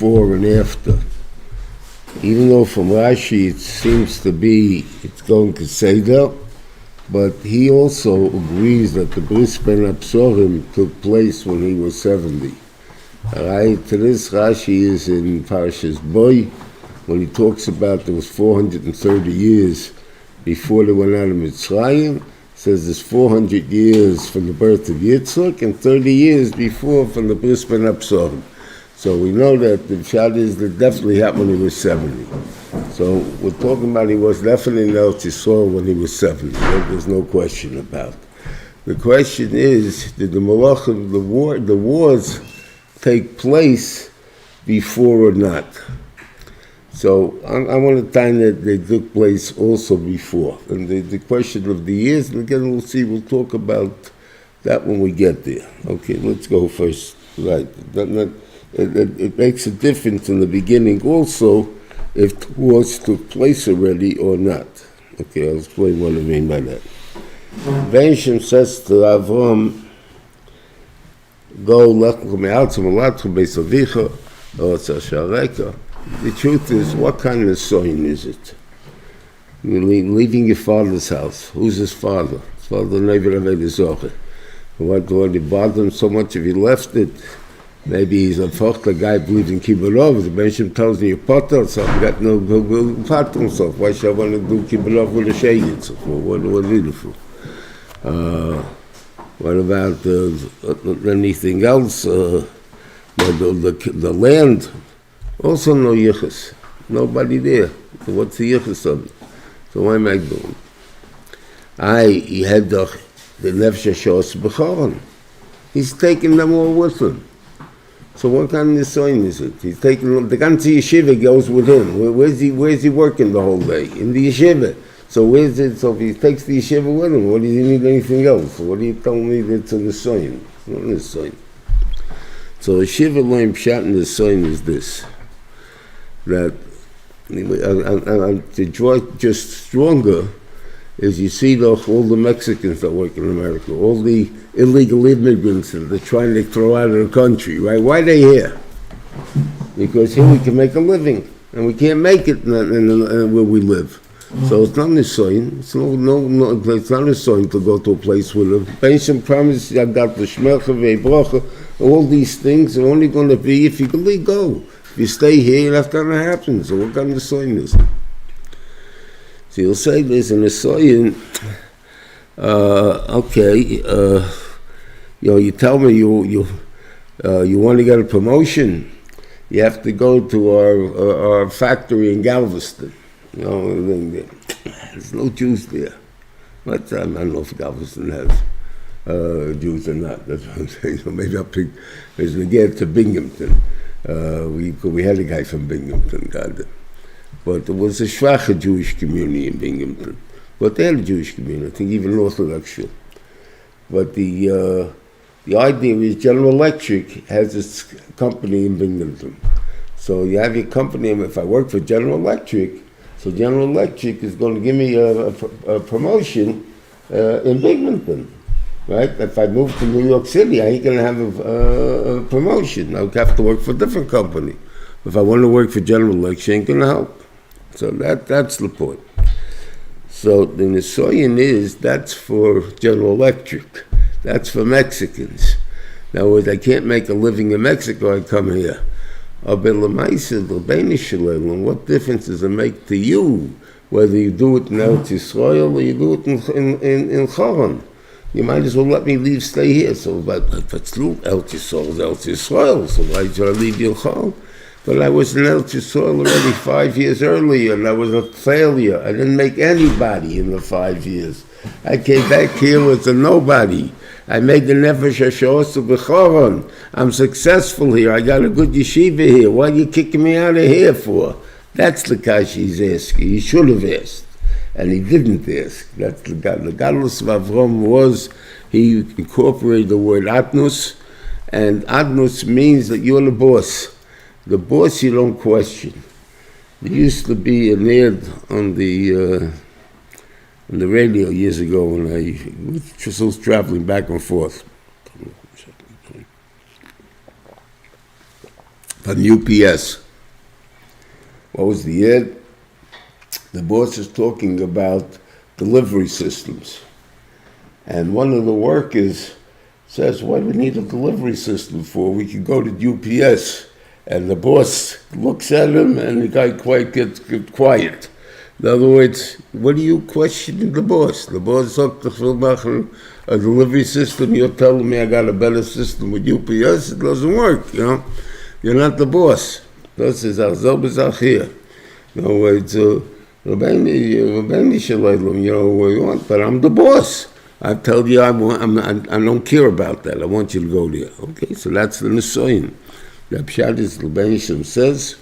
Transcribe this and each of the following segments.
before and after. Even though from Rashi it seems to be it's going to say that, but he also agrees that the Bris Ben Absorim took place when he was 70. Alright, to this Rashi is in Parshas Boy, when he talks about there was 430 years before they went out of Mitzrayim. Says there's 400 years from the birth of Yitzchak and 30 years before from the Bris Ben Absorim. So we know that the Pshat is that definitely happened when he was 70. So we're talking about he was definitely in Eretz Yisrael when he was 70. There's no question about it. The question is, did the Malachim, the wars take place before or not? So I want to find that they took place also before. And the question of the years, and again we'll talk about that when we get there. Okay, let's go first. Right. It makes a difference in the beginning also if the wars took place already or not. Okay, I'll explain what I mean by that. Benjamin says to Avram, go Lech-Lecha. The truth is, what kind of sign is it? You're leaving your father's house. Who's his father? His father never made a zoche. What bothered him so much if he left it? Maybe he's a fochter guy believes in Kibbutz. The Benjamin tells me, you're potter, so I've got no potter himself. Why should I want to do Kibbutz with a shayit? What do you do for? What about anything else? The land? Also no yichus. Nobody there. So what's the yichus of it? So why am I doing? He had the nefesh shos b'choron. He's taking them all with him. So what kind of sign is it? He's taking the ganze yeshiva goes with him. Where's he working the whole day? In the yeshiva. So where's it? So if he takes the yeshiva with him, what does he need anything else? What do you tell me that's in the sign? It's not in the sign. So yeshiva loim pshat in the sign is this. That to draw just stronger is you see all the Mexicans that work in America, all the illegal immigrants that they're trying to throw out of the country, right? Why are they here? Because here we can make a living, and we can't make it where we live. So it's not a sign. It's it's not a sign to go to a place with them. Pension promise, I got the shmelcha, all these things are only going to be if you can go. If you stay here, that's going to happen. So what kind of sign is it? So you'll say there's an sign. You tell me you want to get a promotion, you have to go to our factory in Galveston. There's no Jews there. But I don't know if Galveston has Jews or not. That's what I'm saying. So maybe I'll pick, as we get to Binghamton. We had a guy from Binghamton, but there was a schwache Jewish community in Binghamton. But they had a Jewish community, I think even Orthodox. But the idea is General Electric has its company in Binghamton. So you have your company, and if I work for General Electric, so General Electric is going to give me a promotion in Binghamton. Right? If I move to New York City, I ain't going to have a promotion. I'll have to work for a different company. If I want to work for General Electric, ain't going to help. So that's the point. So the Nisoyan is, that's for General Electric. That's for Mexicans. In other words, I can't make a living in Mexico, I come here. What difference does it make to you whether you do it in Eretz Yisrael or you do it in Haran? You might as well let me stay here. So, but it's true, Eretz Yisrael is Eretz Yisrael, so why should I leave you in Haran? But I was in Eretz Yisrael already 5 years earlier, and I was a failure. I didn't make anybody in the 5 years. I came back here as a nobody. I made the nefesh hashos b'choron. I'm successful here. I got a good yeshiva here. Why are you kicking me out of here for? That's the kash he's asking. He should have asked, and he didn't ask. That's the God. The godless of Avram was, he incorporated the word adnus, and adnus means that you're the boss. The boss you don't question. There used to be an ad on the radio years ago when I was traveling back and forth. from UPS. What was the ad? The boss is talking about delivery systems. And one of the workers says, what do we need a delivery system for? We can go to UPS. And the boss looks at him and the guy gets quiet. In other words, what are you questioning the boss? The boss sagt, ich will machen a delivery system. You're telling me I got a better system with UPS. It doesn't work, you know. You're not the boss. Das ist auch selbe Sache hier. In other words, Reuven Shalom, you know what you want, but I'm the boss. I tell you I don't care about that. I want you to go there. Okay, so that's the Nisoyin. The Pshat is Reuven Shalom says,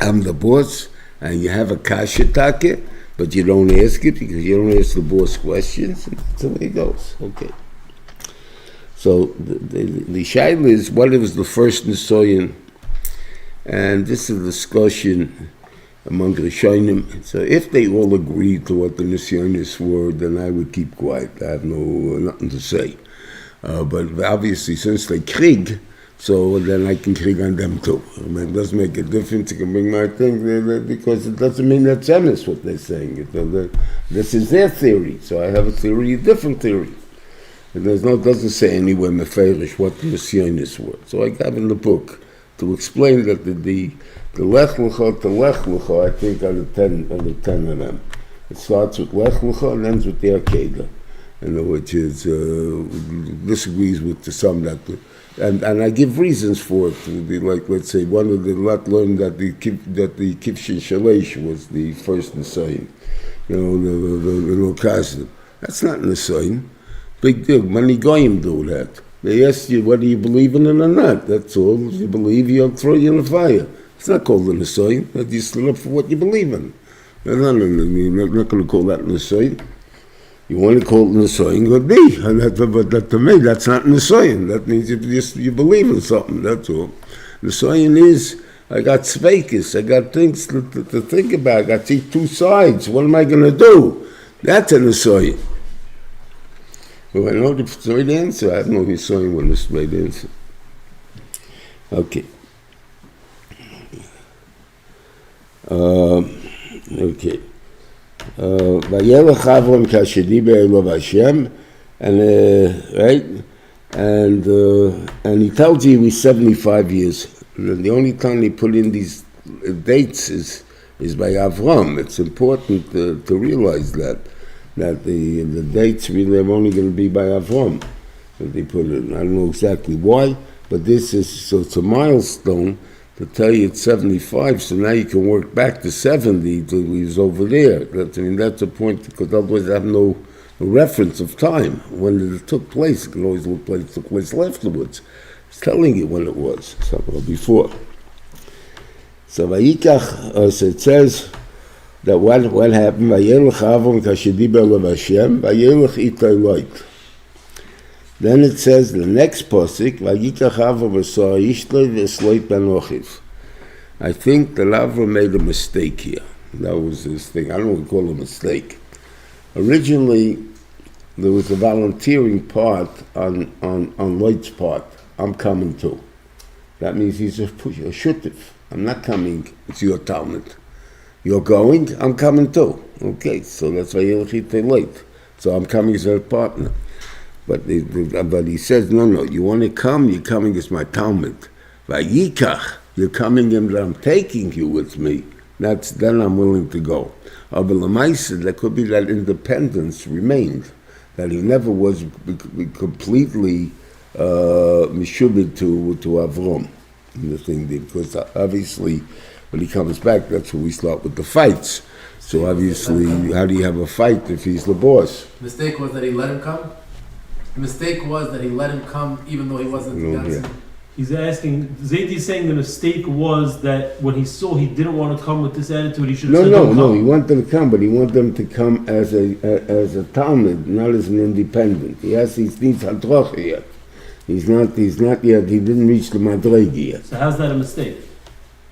I'm the boss, and you have a kasha take, but you don't ask it because you don't ask the boss questions. And that's the way it goes. Okay. So the shaila is what was the first Nisoyin, and this is a discussion among Rishonim. So if they all agree to what the Nisyonis were, then I would keep quiet. I have nothing to say. But obviously, since they krieg, so then I can krieg on them too. I mean, it doesn't make a difference. I can bring my thing there because it doesn't mean that's honest what they're saying. This is their theory. So I have a theory, a different theory. And doesn't say anywhere meferish what the Nisyonis were. So I have in the book to explain that the Lech-Lecha to Lech-Lecha, I think, are the 10 of them. It starts with Lech-Lecha and ends with the Akeda, which is disagrees with the some that, and I give reasons for it. Like, let's say, one of the lot learned that the Kivshin Shalish was the first Nisayin, the Lokazim. That's not Nisayin. Big deal. Many goyim do that. They ask you whether you believe in it or not. That's all. If you believe, you'll throw you in the fire. It's not called a Nisayin. That you stood up for what you believe in. You're not going to call that Nisayin. You want to call it Nisayin, good be. But to me, that's not Nisayin. That means you believe in something. That's all. Nisayin is, I got tzveikis. I got things to think about. I got to see two sides. What am I going to do? That's a Nisayin. Well, I know the straight answer. I have no Nisayin with the straight answer. Okay. Okay. Vayelech Avram kashediber Elov Hashem, and right, and he tells you he's 75 years. And the only time they put in these dates is by Avram. It's important to realize that the dates really are only going to be by Avram. That they put it. I don't know exactly why, but this is so it's a milestone. To tell you it's 75, so now you can work back to 70 till he's over there. That's a point, because otherwise I have no reference of time. When it took place, it can always look like it took place afterwards. It's telling you when it was, before. So Vayikach, so it says that what happened, Vayelech Avram kashediber Elov Hashem, Vayelech Ital. Then it says the next pasuk, Vayikach Avram v'sar Ishtoi v'esloit ben Ochiv. I think that Avram made a mistake here. That was his thing. I don't want to call it a mistake. Originally, there was a volunteering part on Lot's part. I'm coming too. That means he's a shutif. I'm not coming. It's your talmud. You're going. I'm coming too. Okay, so that's why you're late. So I'm coming as a partner. But he says, no, you want to come, you're coming as my Talmud. Vayikach, you're coming and I'm taking you with me. Then I'm willing to go. But Lamaisa, there could be that independence remained, that he never was completely mishubed to Avram. The thing did, because obviously when he comes back, that's where we start with the fights. So obviously, how do you have a fight if he's the boss? The mistake was that he let him come? The mistake was that he let him come even though he wasn't the guy. He's asking, Zaidi is saying the mistake was that when he saw he didn't want to come with this attitude, he should have said, No, he wanted them to come, but he wanted them to come as a Talmud, not as an independent. He needs Hadracha yet. He's not yet, he didn't reach the Madregi yet. So how's that a mistake?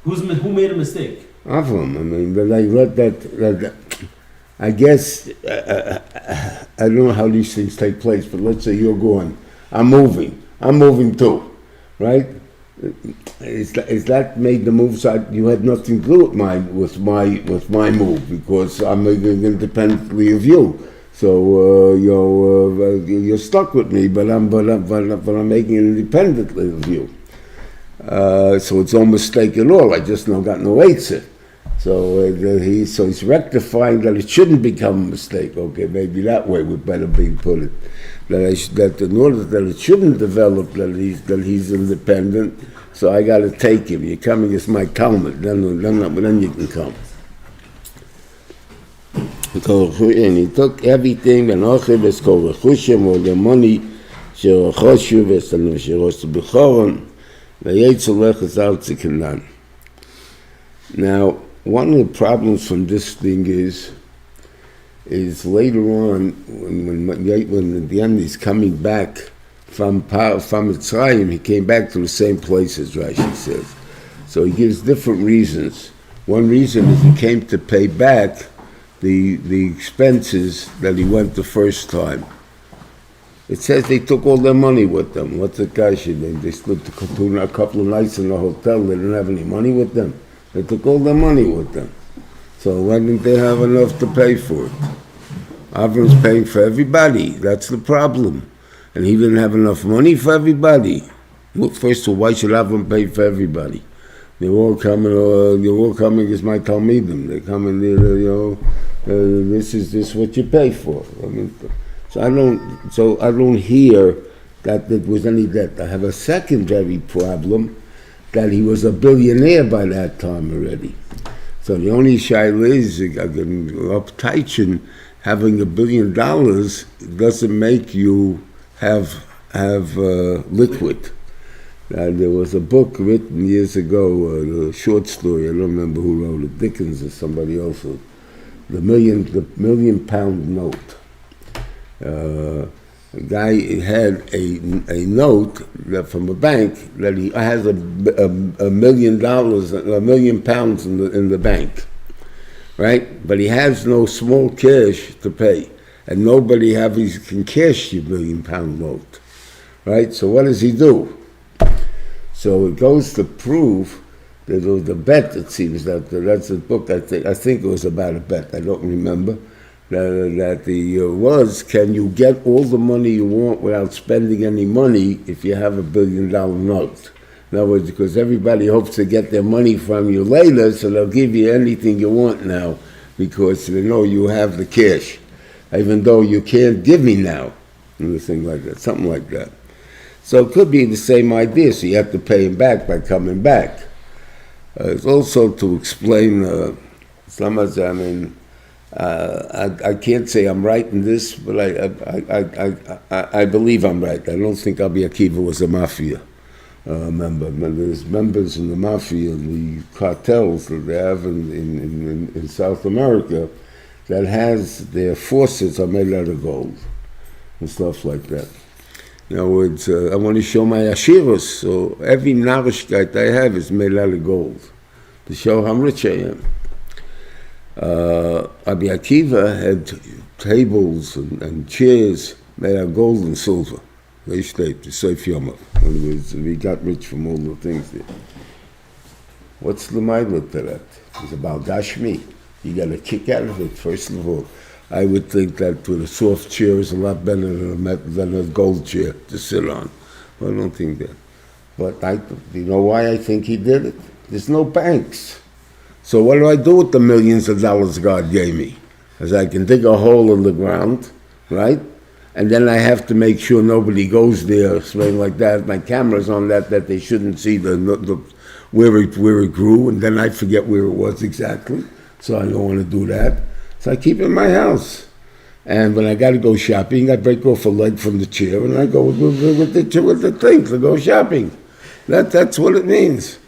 Who made a mistake? Avram, but I read that I guess, I don't know how these things take place, but let's say you're going, I'm moving too, right? is that made the moves? You had nothing to do with my move because I'm moving independently of you. So you're stuck with me, but I'm making it independently of you. So it's no mistake at all. I just got no eitzah. So he's rectifying that it shouldn't become a mistake. Okay, maybe that way would better be put it. That in order that it shouldn't develop that he's independent, so I got to take him. You're coming as my Talmud, then you can come. And he took everything and all was called rechushim, all the money, shirachoshu v'esanu shirosu b'choron, v'yetzel lechazal tzikanan. Now, one of the problems from this thing is later on, when at the end he's coming back from Mitzrayim, he came back to the same place as Rashi says. So he gives different reasons. One reason is he came to pay back the expenses that he went the first time. It says they took all their money with them. What's the kasha? They split a couple of nights in the hotel. They didn't have any money with them. They took all their money with them. So why didn't they have enough to pay for it? Avram's paying for everybody. That's the problem. And he didn't have enough money for everybody. Well, first of all, why should Avram pay for everybody? They're all coming as my Talmidim. They're coming, this is what you pay for. I mean, so I don't hear that there was any debt. I have a secondary problem that he was a billionaire by that time already. So the only shaila is uptight, having $1 billion doesn't make you have liquid. There was a book written years ago, a short story. I don't remember who wrote it, Dickens or somebody else. The million pound note. A guy had a note from a bank that he has $1 million, £1 million in the bank, right? But he has no small cash to pay, and nobody can cash the £1 million note, right? So what does he do? So it goes to prove that there was a bet. It seems that's a book. I think it was about a bet. I don't remember. Can you get all the money you want without spending any money if you have $1 billion note? In other words, because everybody hopes to get their money from you later, so they'll give you anything you want now because they know you have the cash, even though you can't give me now, and something like that. So it could be the same idea, so you have to pay him back by coming back. It's also to explain, I can't say I'm right in this, but I believe I'm right. I don't think Rabbi Akiva was a mafia member. There's members in the mafia, the cartels that they have in South America that has their forces are made out of gold and stuff like that. In other words, I want to show my ashiros, so every narishkeit I have is made out of gold to show how rich I am. Rabbi Akiva had tables and chairs made out of gold and silver. They stayed to save Yomov. In other words, he got rich from all the things there. What's the mindlet to that? It's about Gashmi. You got a kick out of it, first of all. I would think that with a soft chair is a lot better than a gold chair to sit on. I don't think that. But you know why I think he did it? There's no banks. So what do I do with the millions of dollars God gave me? As I can dig a hole in the ground, right? And then I have to make sure nobody goes there, something like that. My camera's on that they shouldn't see where it grew, and then I forget where it was exactly. So I don't want to do that. So I keep it in my house. And when I got to go shopping, I break off a leg from the chair, and I go with the thing to go shopping. That's what it means.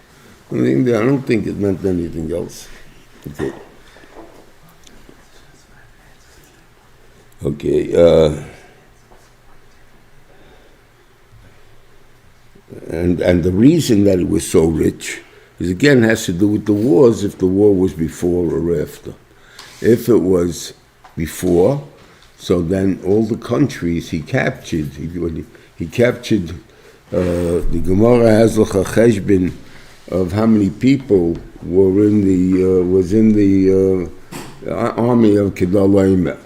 I don't think it meant anything else. Okay. And the reason that it was so rich is, again, has to do with the wars, if the war was before or after. If it was before, so then all the countries he captured, he captured The Gemara has a cheshbon of how many people were in the army of Kedalaima.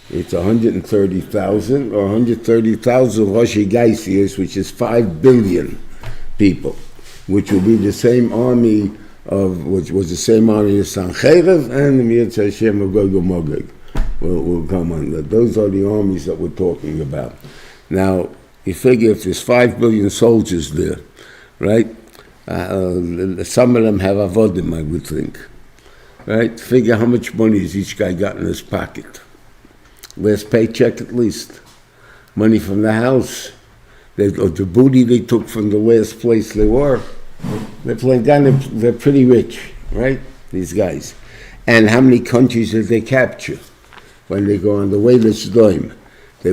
It's 130,000 or 130,000 Roshi Geisias, which is 5 billion people, which will be the same army which was the same army of Sancherev and the Mirz Hashem of Gog and Magog will come on. Those are the armies that we're talking about. Now, you figure if there's 5 billion soldiers there, right? Some of them have avodim, I would think. Right? Figure how much money has each guy got in his pocket. Last paycheck at least. Money from the house. Or the booty they took from the last place they were. They're pretty rich, right? These guys. And how many countries did they capture when they go on the way to Sodom? They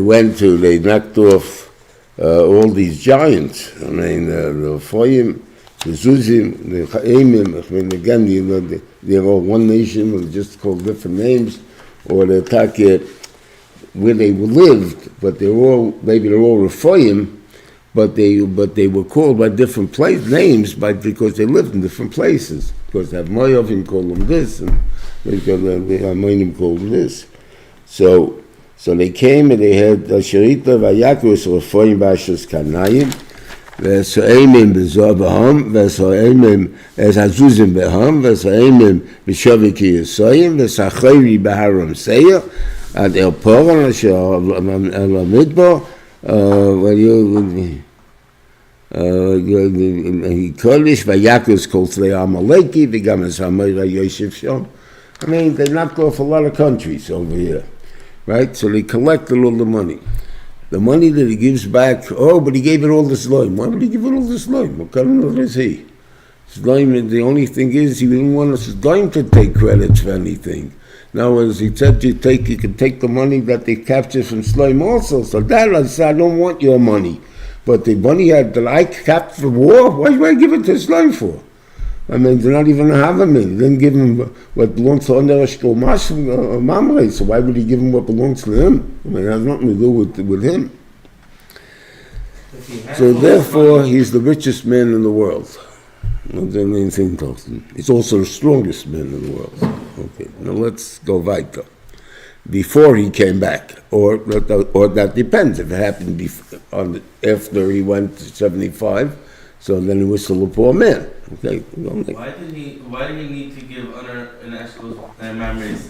knocked off all these giants. I mean, the Ephraim, the Zuzim, the Chaimim. I mean, again, they're all one nation, or just called different names, or the Takir, where they lived, but they're all Rephaim, but they were called by different names because they lived in different places. Because they have Moyavim call them this, and the Amonim called them this. So they came and they had Sherita Vayakus Rephaim Bashas Kanayim, Ve'So'emim B'Zor Ve'So'emim as Hazuzim B'Ham, Ve'So'emim B'Shaviki Yisayim, Ve'Sachayri B'Haram Seir, at El Poran, El Midbar, Kodesh, Vayakus Kolflei Amaleki, V'Gam Samayra Yosef Shom. I mean, they knocked off a lot of countries over here, right? So they collected all the money. The money that he gives back, but he gave it all to Shloim. Why would he give it all to Shloim? What kind of is he? Shloim, the only thing is, he didn't want Shloim to take credit for anything. Now, as he said, you can take the money that they captured from Shloim also. So that I said, I don't want your money. But the money that I captured for war, why do I give it to Shloim for? I mean, they're not even having me. They didn't give him what belongs to under Chumash Shiur, so why would he give him what belongs to him? I mean, it has nothing to do with him. So therefore, he's the richest man in the world. Not the main thing talks. He's also the strongest man in the world. Okay, now let's go weiter. Before he came back, or that depends. If it happened after he went to 75, so then he was still a poor man. Okay. Why did he need to give honor and eshkos and memories?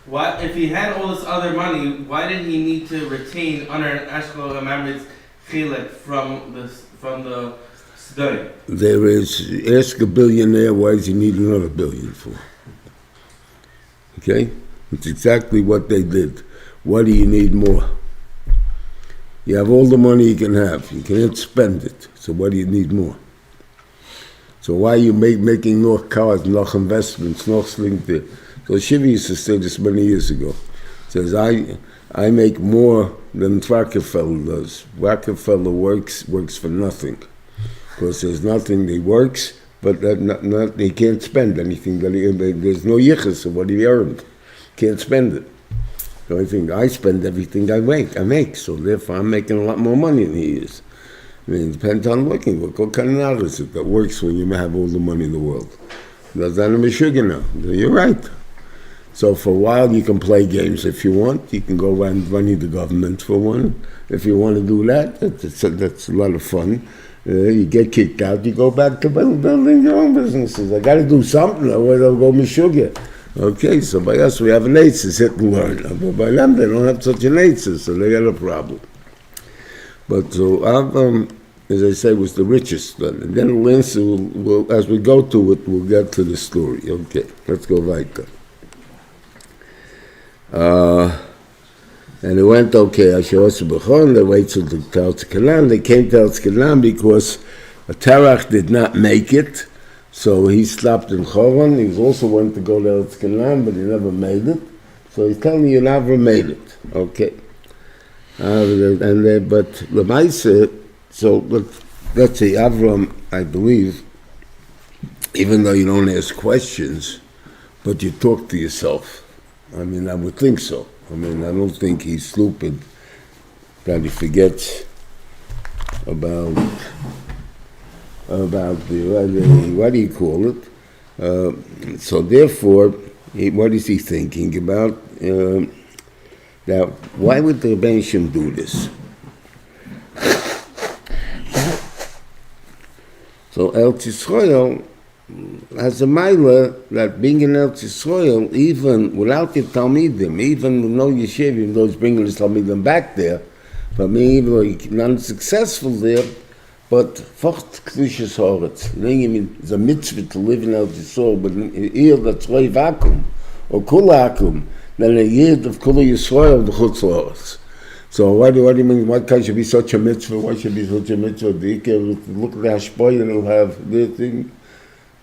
Why, if he had all this other money, why did he need to retain honor and eshkos and memories from the study? There is, ask a billionaire, why does he need another billion for? Okay? It's exactly what they did. What do you need more? You have all the money you can have. You can't spend it. So what do you need more? So why are you making no cars, no investments, no slinked? So Shiva used to say this many years ago. Says, I make more than Rockefeller does. Rockefeller works for nothing. Because there's nothing that works, but he can't spend anything. There's no yichus of what he earned. Can't spend it. So I think I spend everything I make. So therefore I'm making a lot more money than he is. I mean, it depends on looking. What kind of knowledge is it that works when you have all the money in the world? That's not a meshugah now. You're right. So for a while you can play games if you want. You can go around running the government for one. If you want to do that, that's a lot of fun. You get kicked out, you go back to building your own businesses. I got to do something, or they'll go meshugah. Okay, so by us we have an eitzes, hit and learn. But by them they don't have such an eitzes, so they got a problem. But so Avram, as I say, was the richest then. And then we'll, as we go to it, we'll get to the story. Okay, let's go weiter. And it went okay. They waited to Eretz Canaan. They came to Eretz Canaan because Terach did not make it. So he stopped in Choron. He also wanted to go to Eretz Canaan, but he never made it. So he's telling you never made it. Okay. But Lemaisa, so let's say Avram, I believe, even though you don't ask questions, but you talk to yourself. I mean, I would think so. I mean, I don't think he's stupid that he forgets about the, what do you call it? So therefore, what is he thinking about? Now, why would the Rebbeinu Shem do this? So Eretz Yisrael has a mila that being in Eretz Yisrael, even without the Talmidim, even with no yeshiva, even though he's bringing the Talmidim back there, but maybe even though he's not successful there, but first Kedushas Haaretz. It's a mitzvah to live in Eretz Yisrael, but here that's Roi Vakum, or Kula Akum, then a yid of Kula Yisrael, the Chutz Haaretz. So what do you mean, why can't should be such a mitzvah, why should be such a mitzvah? Look at the Hashboy and it'll have the thing,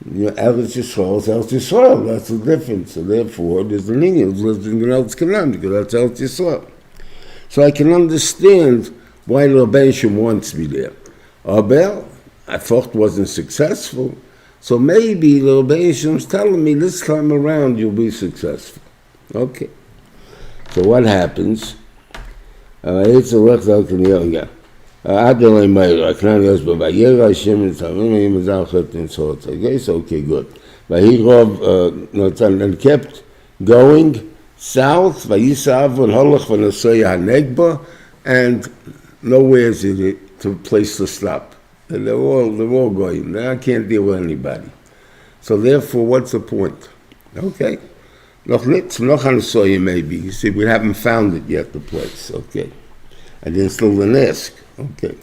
Eretz Yisrael is Eretz Yisrael, that's the difference. So therefore, there's the lineage lives in Eretz Canaan, because that's Eretz Yisrael. So I can understand why the Rebbeinu Shem wants me there. Aber, I thought wasn't successful, so maybe the Rebbeinu Shem's telling me this time around you'll be successful. Okay. So what happens? It's a Lech-Lecha in Yoga. Adonai Meir, I can't use, but Vayera Hashem and Tavim and Zachet and so it's okay, so okay, good. Vayirov, and kept going south, Vayisav and Holach and Asoya Hanegba, and nowhere is it to place to stop. And they're all going. I can't deal with anybody. So therefore, what's the point? Okay. Noch Asoya maybe. You see, we haven't found it yet, the place. Okay. And then still didn't ask. Okay.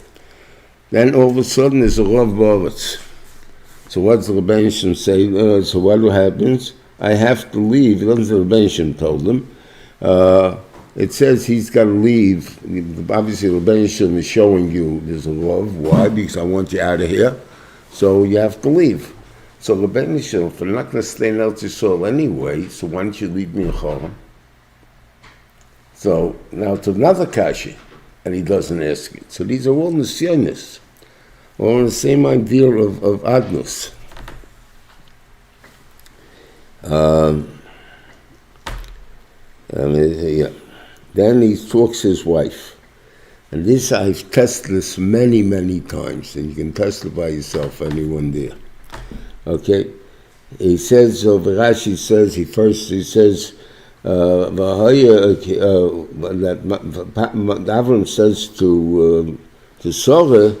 Then all of a sudden there's a Rav Baritz. So what's the Rebbeinu Shem say? So what happens? I have to leave. It doesn't say the Rebbeinu Shem told him. It says he's got to leave. Obviously, the Rebbeinu Shem is showing you there's a Rav. Why? Because I want you out of here. So you have to leave. So the Rebbeinu Shem, if I'm not going to stay in Eretz Yisrael anyway, so why don't you leave me in Chorm? So now to another kasha, and he doesn't ask it. So these are all nisyonis, all the same idea of adnus. Then he talks to his wife. And this, I've tested this many, many times, and you can test it by yourself, anyone there. Okay? He says, Rashi says, he says, that Avram says to Sarah,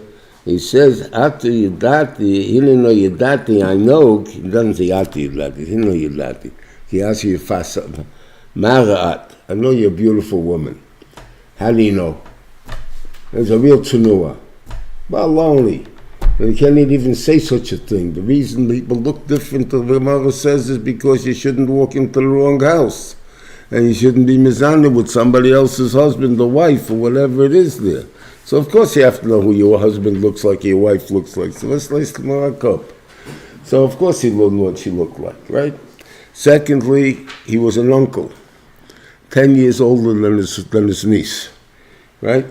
he says, Ati Yidati, Hilino Yidati, I know, he doesn't say Ati Yidati, Hilino Yidati. He asks you, Mara'at, I know you're a beautiful woman. How do you know? There's a real tsunua. Well, lonely. You can't even say such a thing. The reason people look different, the Gemara says, is because you shouldn't walk into the wrong house. And you shouldn't be mizana with somebody else's husband or wife or whatever it is there. So of course you have to know who your husband looks like, your wife looks like. So let's mark up. So of course he learned what she looked like, right? Secondly, he was an uncle, 10 years older than his niece, right?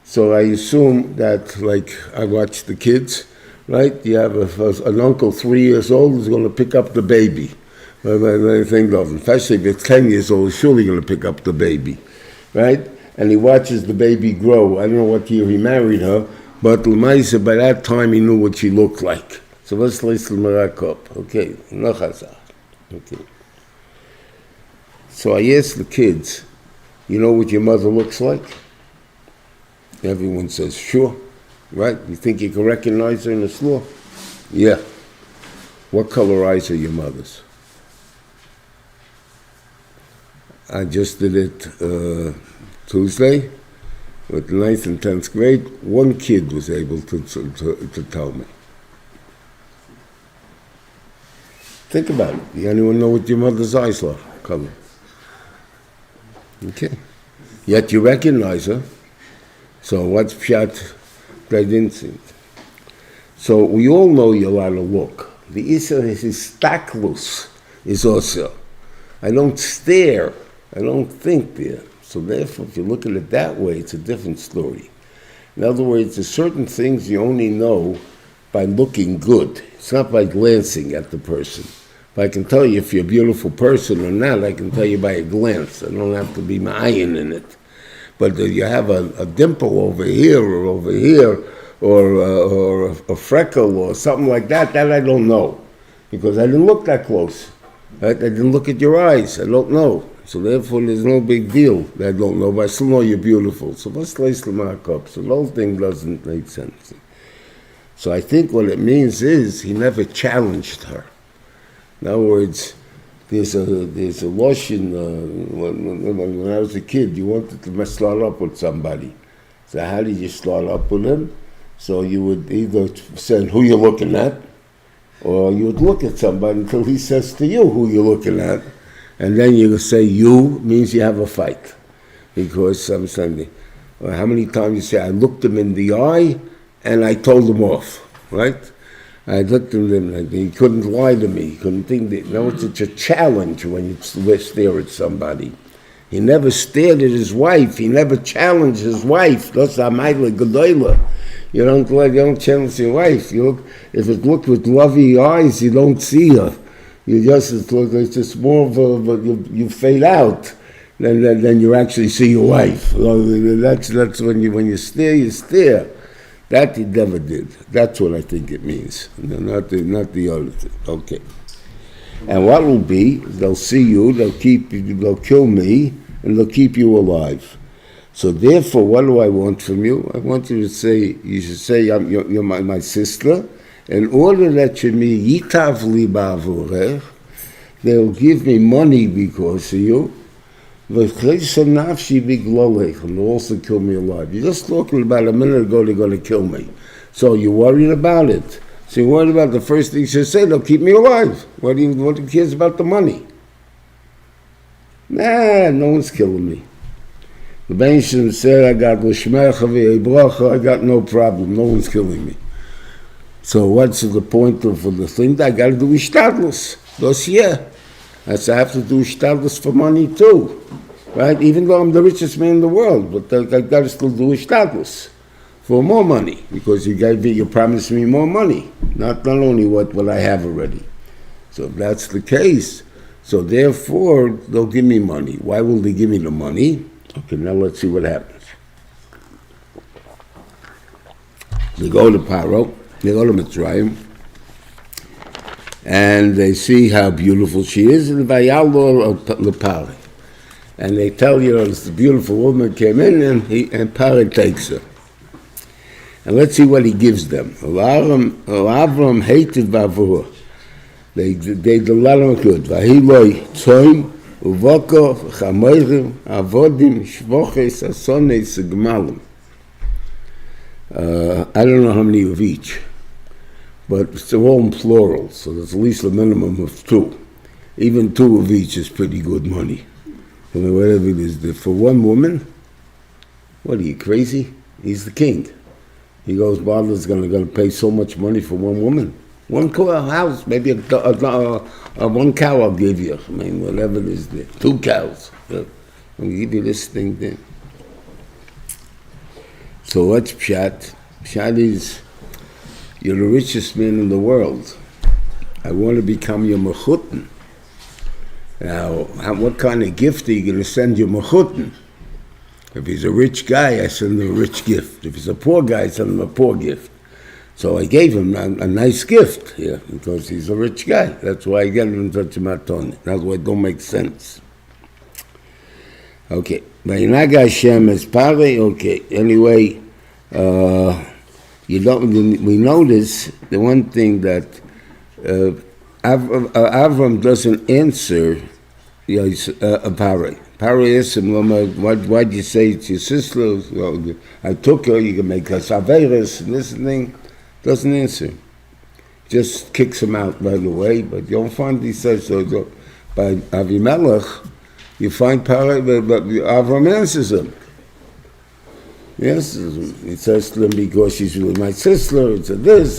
So I assume that, like I watch the kids, right? You have an uncle 3 years old who's going to pick up the baby. Especially if it's 10 years old, he's surely going to pick up the baby, right? And he watches the baby grow. I don't know what year he married her, but L'maisa, by that time he knew what she looked like. So let's mark up. Okay, okay. So I asked the kids, you know what your mother looks like? Everyone says, sure, right? You think you can recognize her in the slough? Yeah. What color eyes are your mother's? I just did it Tuesday with the 9th and 10th grade. One kid was able to tell me. Think about it. Do anyone know what your mother's eyes are? Color. Okay. Yet you recognize her. So what's pshat? They didn't see it. So we all know you're allowed to look. The issue is staklus is also. I don't stare. I don't think there. So therefore, if you look at it that way, it's a different story. In other words, there's certain things you only know by looking good. It's not by glancing at the person. If I can tell you if you're a beautiful person or not, I can tell you by a glance. I don't have to be ma'ayin in it. But you have a dimple over here or over here, or a freckle or something like that, that I don't know. Because I didn't look that close. Right? I didn't look at your eyes. I don't know. So therefore, there's no big deal that I don't know. But I still know you're beautiful. So what's Lech-Lecha up? So the whole thing doesn't make sense. So I think what it means is he never challenged her. In other words, there's a lotion, when I was a kid, you wanted to start up with somebody. So how did you start up with him? So you would either say who you're looking at, or you would look at somebody until he says to you who you're looking at. And then you say you means you have a fight. Because I'm saying, how many times you say, I looked him in the eye and I told him off, right? I looked at him and he couldn't lie to me. He couldn't think that. No, it's a challenge when you stare at somebody. He never stared at his wife. He never challenged his wife. That's a ma'ila gedola. You don't challenge your wife. You look, if it looked with lovely eyes, you don't see her. You just, it's just more of a, you fade out. Then you actually see your wife. That's when you stare, you stare. That he never did. That's what I think it means. Not the other thing. Okay. And what will be, they'll see you, they'll kill me, and they'll keep you alive. So therefore, what do I want from you? I want you should say, you're my sister. In order that you me yitav li ba'avurech, they'll give me money because of you. And they'll also kill me alive. You're just talking about a minute ago they're going to kill me. So you're worried about it. So you're worried about the first thing you should say, they'll keep me alive. What do you cares about the money? Nah, no one's killing me. The Beniman said, I got I got no problem. No one's killing me. So what's the point of the thing? I got to do ishtadlus. I have to do ishtadlus for money too. Right? Even though I'm the richest man in the world, but I got to still do ishtadlus for more money, because you promised me more money, not only what I have already. So if that's the case, so therefore they'll give me money. Why will they give me the money? Okay, now let's see what happens. They go to Paro, they go to Mitzrayim, and they see how beautiful she is, and Paro. And they tell this beautiful woman came in, and Paro takes her. And let's see what he gives them. Avram hated Bavur. They did a lot of good. Vahiloi tzoim uvoko chamoirim avodim shvoches asones gmalim. I don't know how many of each, but it's all in plural, so there's at least a minimum of 2. Even 2 of each is pretty good money. I mean, whatever it is, for one woman, what are you, crazy? He's the king. He goes, Barbara's going to pay so much money for one woman. One house, maybe one cow I'll give you. I mean, whatever it is there. 2 cows. I'll give you this thing then. So what's Pshat? Pshat is, you're the richest man in the world. I want to become your mechutin. Now, what kind of gift are you going to send your mechutin? If he's a rich guy, I send him a rich gift. If he's a poor guy, I send him a poor gift. So I gave him a nice gift here, because he's a rich guy. That's why I gave him such a maton. That's why it don't make sense. Okay. Vayinaga Hashem es Pare. Okay. Anyway, we notice the one thing that Avram doesn't answer Pare. Pare asked him, why'd you say it's your sister? Well, I took her, you can make her saveris, and this thing. Doesn't answer. Just kicks him out right away, but you don't find he says so. By Avimelech, you find Pare, but Avram answers him. Yes, he says to him, because she's with my sister, it's a this,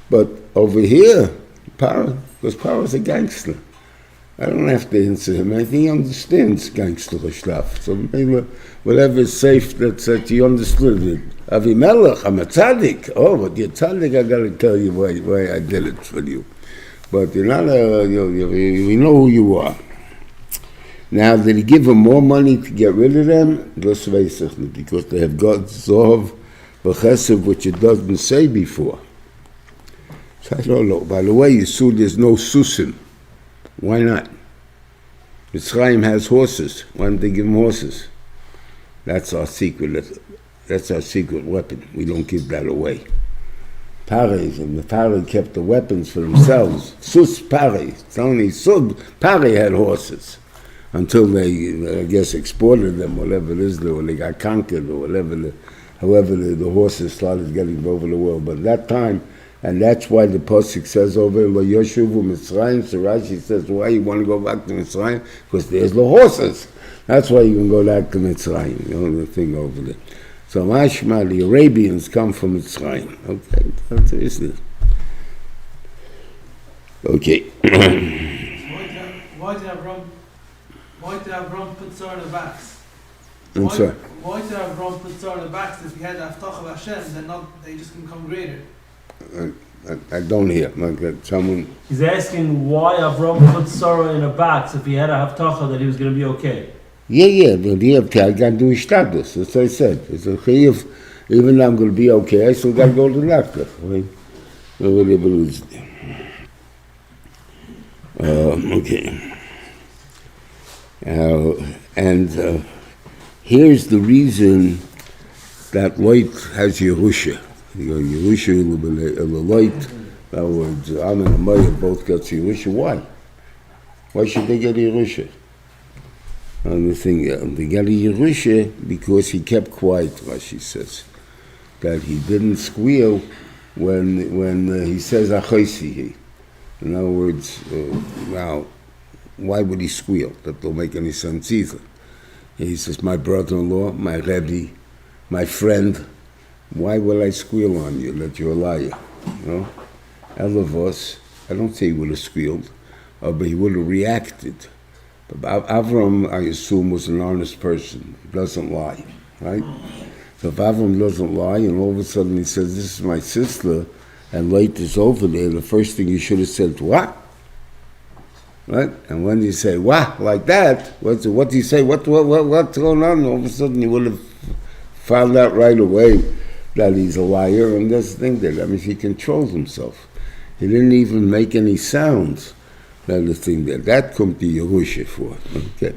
but over here, Pare, because Pare's a gangster. I don't have to answer him. I think he understands gangster stuff. So maybe whatever is safe, that he understood it. Avimelech, I'm a tzaddik. Oh, but you're tzaddik, I got to tell you why I did it for you. But you're not we know who you are. Now, did he give him more money to get rid of them? Because they have got Zov, B'chesed, which it doesn't say before. So I don't know. By the way, you saw there's no susim. Why not? Mitzrayim has horses. Why don't they give them horses? That's our secret. That's our secret weapon. We don't give that away. Pares, and the Pare kept the weapons for themselves. Sus Pare. It's only Sud. Pare had horses until they, I guess, exported them, whatever it is, or they got conquered, or whatever. However, the horses started getting over the world. But at that time, and that's why the Pasuk says over Lo Yoshuvu Mitzrayim. So Rashi says, why you want to go back to Mitzrayim? Because there's the horses. That's why you can go back to Mitzrayim. You know, the thing over there. So mashma, the Arabians come from Mitzrayim. Okay, that's it. Okay. Why did Avram put Sarah in the backs? I'm sorry. Why did Avram put Sarah in the backs? If he had the Avtach of Hashem, then they just can become greater. I don't hear. Someone. He's asking why Avram put Sarah in a box if he had a haftacha that he was going to be okay. Yeah, but you have to do status. That's what I said. It's a chiyuv. Even though I'm going to be okay, I still got to go to the doctor. Right? Okay. And here's the reason that light has Yerusha. Yerusha and light. In other words, Am and Amaya both got Yerusha. Why? Why should they get Yerusha? And the thing, they got Yerusha because he kept quiet, Rashi says. That he didn't squeal when he says Achoisihi. In other words, now, why would he squeal? That don't make any sense either. He says, my brother-in-law, my Rebbe, my friend, why will I squeal on you that you're a liar? You know? Elavos, I don't say he would have squealed, but he would have reacted. But Avram, I assume, was an honest person. He doesn't lie, right? So if Avram doesn't lie, and all of a sudden he says, this is my sister, and light is over there, the first thing you should have said, what? Right? And when you say, what? Like that, what do you say? What's going on? All of a sudden you would have found out right away that he's a liar, and that's the thing that means he controlled himself. He didn't even make any sounds. That's the thing there. That comes to Yerusha for. Okay.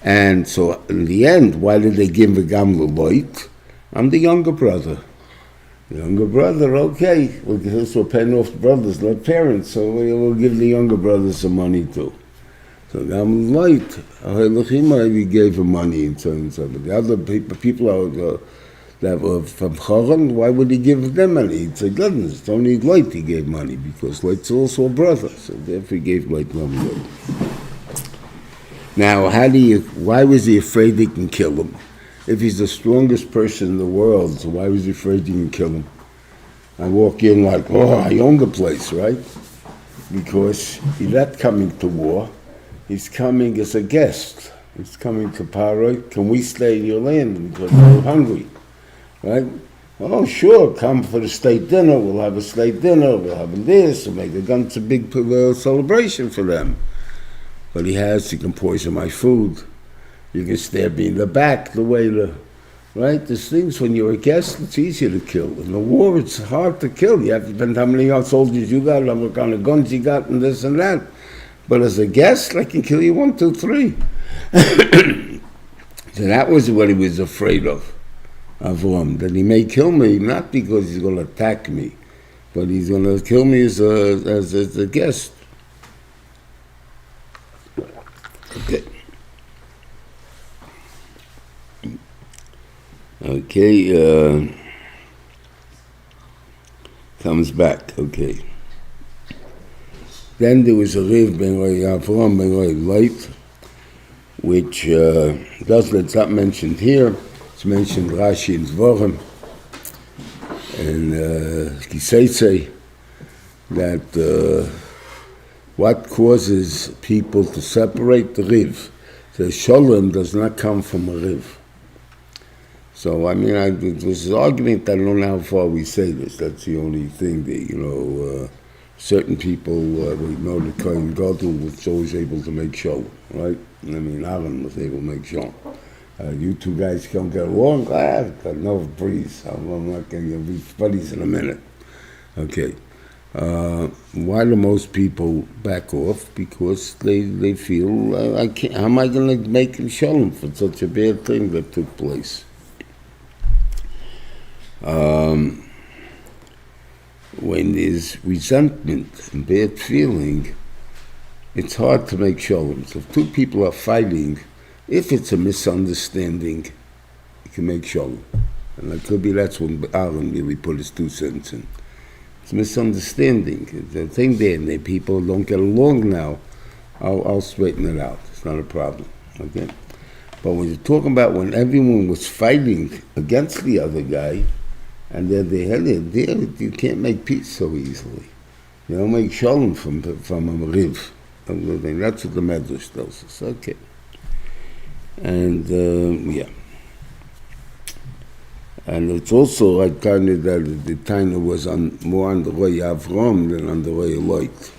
And so in the end, why did they give the Gamla light? I'm the younger brother. The younger brother, okay, we're paying off the brothers, not parents, so we'll give the younger brother some money too. So Gamla light, we gave him money and so and so. But the other people that were from Haran, why would he give them money? It's a goodness. It's only light he gave money because light's also a brother. So therefore he gave light money. Now, why was he afraid they can kill him? If he's the strongest person in the world, so why was he afraid you can kill him? I walk in like, a younger place, right? Because he's not coming to war. He's coming as a guest. He's coming to Paroi. Can we stay in your land because we're hungry? Right? Oh, sure, come for the state dinner. We'll have a state dinner. We'll have this. We'll make a big celebration for them. But he can poison my food. You can stab me in the back, right? There's things when you're a guest, it's easier to kill. In the war, it's hard to kill. You have to depend how many soldiers you got, how many kind of guns you got, and this and that. But as a guest, I can kill you 1, 2, 3. So that was what he was afraid of Avram, that he may kill me, not because he's going to attack me, but he's going to kill me as a guest. Okay. Okay, comes back, okay. Then there was a Riv ben Avram ben Light, which it's not mentioned here. It's mentioned Rashi and Dvorim, and Kiseitse, that what causes people to separate the Riv. The Shalom does not come from a Riv. So, I mean, it was an argument, I don't know how far we say this. That's the only thing that, certain people, we know the Kohen Gadol was always able to make Shalom, right? I mean, Aaron was able to make Shalom. You two guys can't get along? I've got no breeze. I'm not going to be buddies in a minute. Okay. Why do most people back off? Because they feel, I can't, how am I going to make him shalom for such a bad thing that took place? When there's resentment and bad feeling, it's hard to make shalom. So if two people are fighting, if it's a misunderstanding, you can make shalom. And it could be that's when Aharon really put his 2 cents in. It's misunderstanding. It's a thing there, and the people don't get along now. I'll straighten it out. It's not a problem. Okay? But when you're talking about when everyone was fighting against the other guy, and they're there, you can't make peace so easily. You don't make shalom from a riv. That's what the Medrash tells us. Okay. And yeah. And it's also like kind of that the time was more on the way Avram than on the way Lot.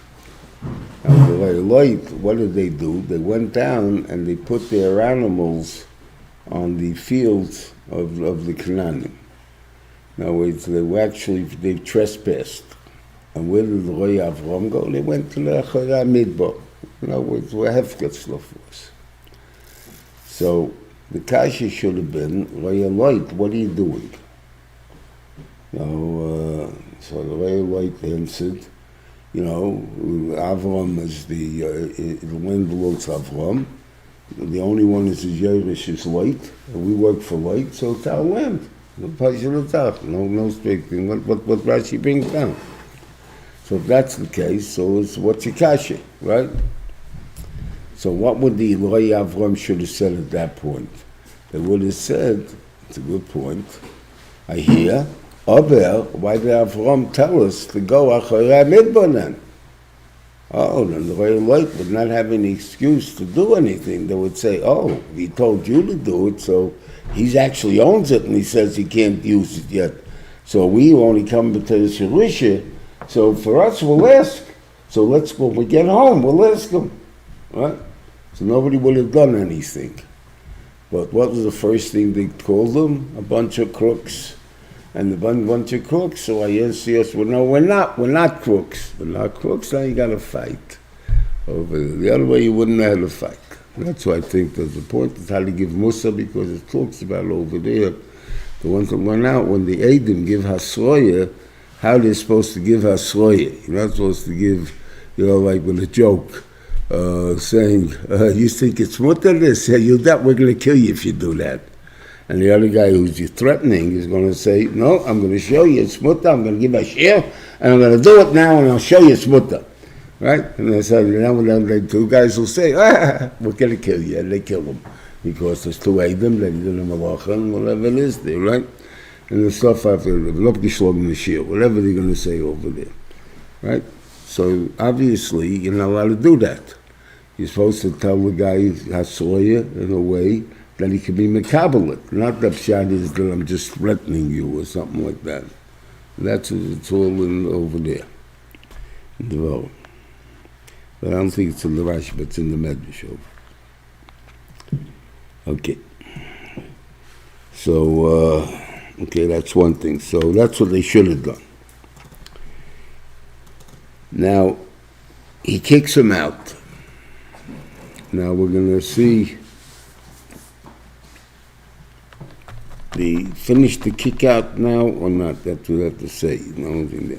On the way Lot, what did they do? They went down and they put their animals on the fields of the Canaanim. In other words, they trespassed. And where did the way Avram go? They went to the Midbar. In other words, where Hefketzlof was. So the kasha should have been, Lot, what are you doing? So the Lot answered, Avram is the land belongs to Avram. The only one is Yerush is Lot, and we work for Lot, so it's our land. No straight thing. What Rashi brings down. So if that's the case, so it's what's your kasha, right? So what would the Eloi Avram should have said at that point? They would have said, it's a good point, I hear, Aber, why did Avram tell us to go Acharei Midbar then? Oh, then the Eloi would not have any excuse to do anything. They would say, oh, he told you to do it, so he actually owns it, and he says he can't use it yet. So we only come to the Shirusha, so for us, we'll ask. So when we get home, we'll ask him. Right? So nobody would have done anything. But what was the first thing they called them? A bunch of crooks. And a bunch of crooks, so I answer us, well, no, we're not crooks. We're not crooks, now you got to fight. Over there. The other way, you wouldn't know how to fight. That's why I think there's a point is how to give Musa, because it talks about over there, the ones that went out, when the Eidim give Hasroya, how they're supposed to give Hasroya. You're not supposed to give, like with a joke, saying, you think it's mutter this? We're going to kill you if you do that. And the other guy who's threatening is going to say, no, I'm going to show you it's mutter, I'm going to give a shiur, and I'm going to do it now, and I'll show you it's mutter. Right? And they said, the 2 guys will say, we're going to kill you, and they kill them. Because there's 2 Eidim, they did a malacha, and whatever it is there, right? And the stuff after, whatever they're going to say over there. Right? So obviously, you're not allowed to do that. You're supposed to tell the guy Hasoya in a way that he can be mekabelit. Not that pshat is that I'm just threatening you or something like that. It's all over there. In the road. But I don't think it's in the Rashi, but it's in the Medrash over. Okay. So, okay, that's one thing. So that's what they should have done. Now, he kicks him out. Now we're going to see finish the kick out now or not. That's what I have to say.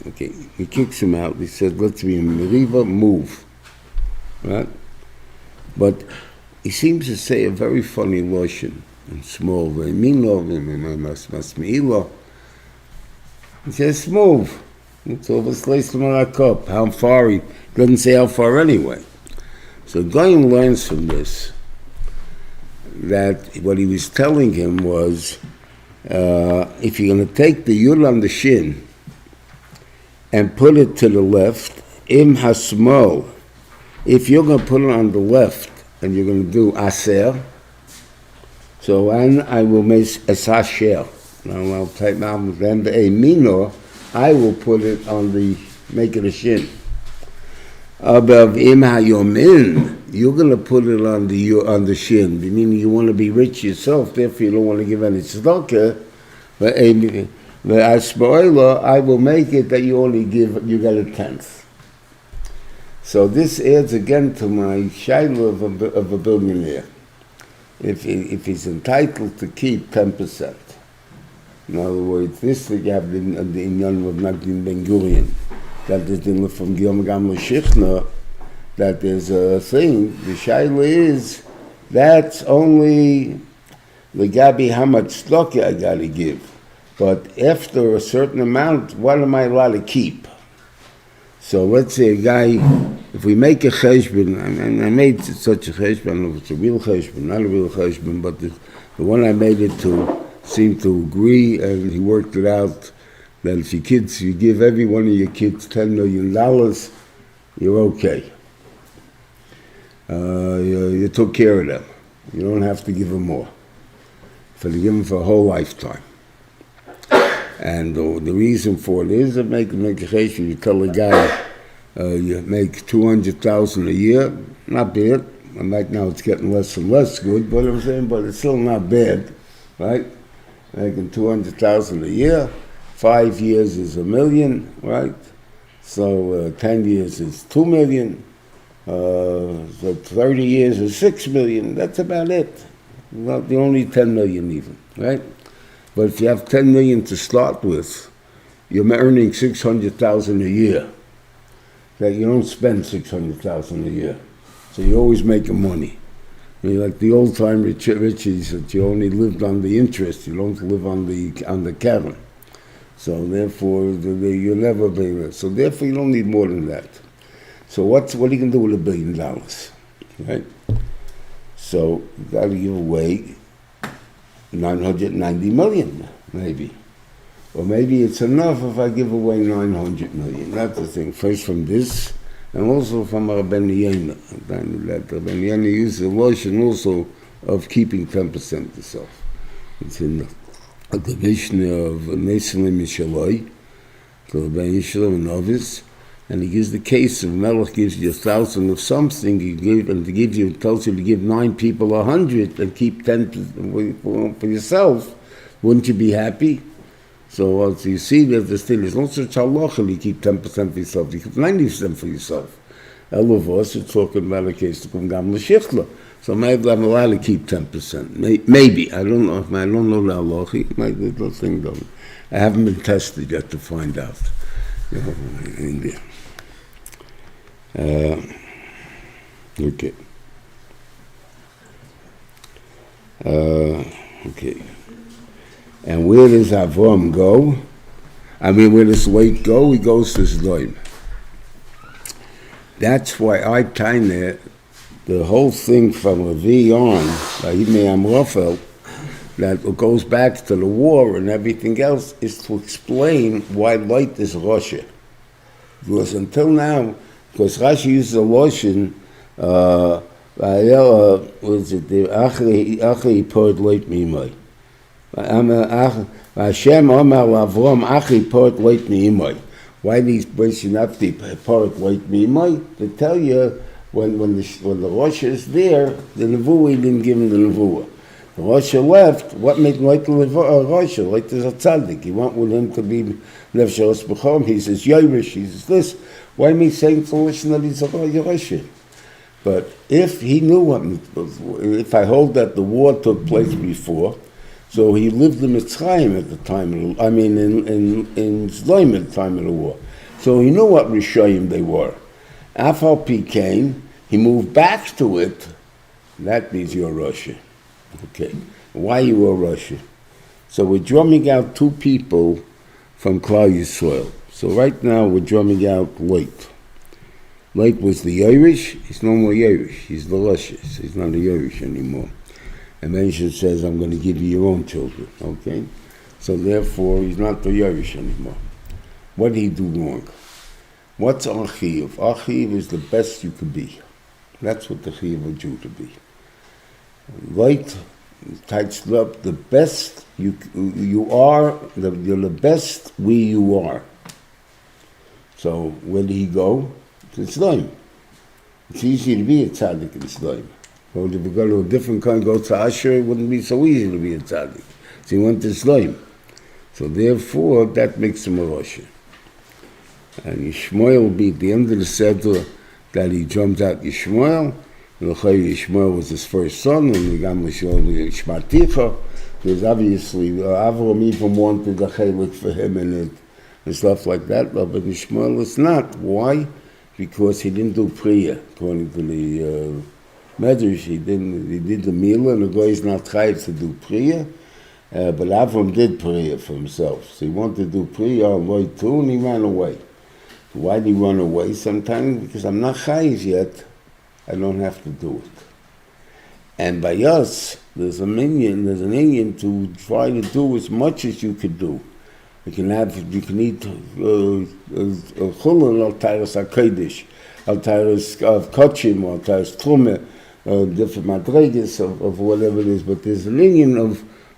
Okay, he kicks him out. He says, let's be in Meriva, move. Right? But he seems to say a very funny lotion and small. He says, move. It's over slice cup. How far? He doesn't say how far anyway. So Goyim learns from this that what he was telling him was, if you're going to take the yud on the shin and put it to the left, im hasmol, if you're going to put it on the left and you're going to do aser, so and I will make esasher. Now I'll type out then the minor, I will put it on make it a shin. Above im hayomin, you're going to put it on the shin, meaning you want to be rich yourself, therefore you don't want to give any tzedakah. But as spoiler, I will make it that you get a tenth. So this adds again to my shiur of a billionaire. If he's entitled to keep 10%. In other words, this that you have the inyan of Nagdin Ben Gurion, that is in from Giyom Gam Shichna, that there's a thing, the shiur is, that's only the gabi how much tzedakah I got to give. But after a certain amount, what am I allowed to keep? So let's say a guy, if we make a cheshbon, I made such a cheshbon, I don't know if it's a real cheshbon, not a real cheshbon, but the one I made it to seemed to agree, and he worked it out that if you give every one of your kids $10 million, you're okay. You took care of them. You don't have to give them more. So you give them for a whole lifetime. And the reason for it is to make a cheshbon. You tell a guy, you make $200,000 a year, not bad. And right now it's getting less and less good, but I'm saying, but it's still not bad, right? Making $200,000 a year, 5 years is $1 million, right? So 10 years is $2 million. So 30 years is $6 million. That's about it. Not the only 10 million even, right? But if you have 10 million to start with, you're earning 600,000 a year. That you don't spend 600,000 a year, so you're always making money. You're like the old-time richies that you only lived on the interest, you don't live on the Karen. So therefore, you'll never be rich. So therefore, you don't need more than that. So what are you going to do with $1 billion, right? So you got to give away 990 million, maybe. Or maybe it's enough if I give away 900 million. That's the thing. First from this, and also from Rabbeinu Yena. That Rabbeinu Yena uses the lotion also of keeping 10% yourself. It's in the Mishnah of Neslim Shaloi, the Rabbeinu Shalom Novice, and he gives the case of Melech gives you 1,000 of something, tells you to give 9 people 100 and keep 10 for yourself. Wouldn't you be happy? So as you see, there's no such halacha, you keep 10% for yourself, you keep 90% for yourself. All of us are talking about a case to come gam l'shichla. So maybe I'm allowed to keep 10%. Maybe. I don't know the halacha. Maybe the thing don't. I haven't been tested yet to find out. In there. Okay. Okay. And where does Avram go? Where does Lot go? He goes to Zloim. That's why I kinda, the whole thing from Levi on, that goes back to the war and everything else, is to explain why Lot is Rosh. Because until now, because Rashi uses a lotion, was it the Achri poured Lot Mimai. Hashem Omar Avram Achi Port Lot Mimai. Why these places have to Port Lot Mimai? To tell you when the Rosh is there, the Nevuah didn't give him the Nevuah. The Rosh left. What made Lot Rosh? Lot is a tzaddik. He went with him to be Nefesh B'chom. He says Yoresh. He says this. Why am I saying to listen that he's a Rosh? But if he knew if I hold that the war took place before. So he lived in Mitzrayim at the time, in Zloim at the time of the war. So he knew what Rishayim they were. Afal Pi came, he moved back to it, that means you're Russia. Okay, why you are Russia? So we're drumming out 2 people from Klal Yisrael. So right now we're drumming out Lot. Lot was the Yerush, he's no more Yerush, he's the Russia, he's not a Yerush anymore. And then she says, I'm going to give you your own children, okay? So therefore, he's not the Yerush anymore. What did he do wrong? What's Achiv? Achiv is the best you could be. That's what the Chiv of a Jew to be. Lot tights up the best you are, you're the best we you are. So where did he go? To Zloim. It's easy to be a tzaddik in Shloim. Well, if we go to a different kind, go to Asher, it wouldn't be so easy to be a tzaddik. So he went to Shloim. So therefore, that makes him a Rosh. And Yishmael will be at the end of the Seder that he jumped out Yishmael. And Yishmael was his first son, and he got Yishmaticha. Because obviously, Avram even wanted a chelik for him in it, and stuff like that, but Yishmael is not. Why? Because he didn't do Priya, according to the Medrash. He did the Mila, and the guy is not chayiv to do Priya. But Avram did Priya for himself. So he wanted to do Priya on way too, and he ran away. Why did he run away? Sometimes because I'm not chayiv yet, I don't have to do it. And by us, there's an Indian to try to do as much as you could do. You can eat chulun al tayras hakodesh, al tayras of kochim, or tayras trume, different madregas of whatever it is. But there's an Indian